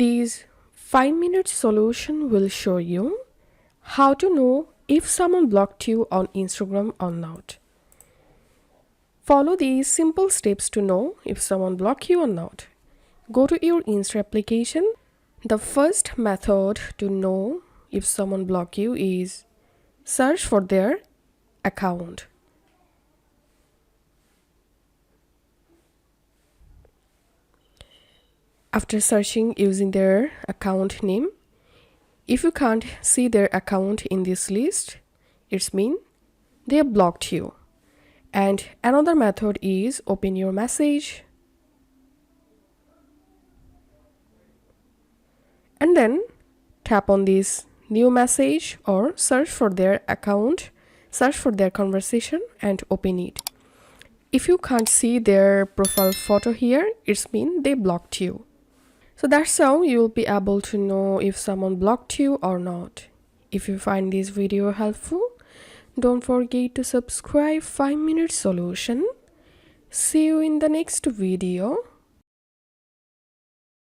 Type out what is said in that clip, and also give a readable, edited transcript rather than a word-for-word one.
This 5-minute solution will show you how to know if someone blocked you on Instagram or not. Follow these simple steps to know if someone blocked you or not. Go to your Insta application. The first method to know if someone blocked you is search for their account. After searching using their account name, if you can't see their account in this list, it means they have blocked you. And another method is open your message and then tap on this new message or search for their account, search for their conversation and open it. If you can't see their profile photo here, it means they blocked you. So that's how you'll be able to know if someone blocked you or not. If you find this video helpful, don't forget to subscribe 5-minute solution. See you in the next video.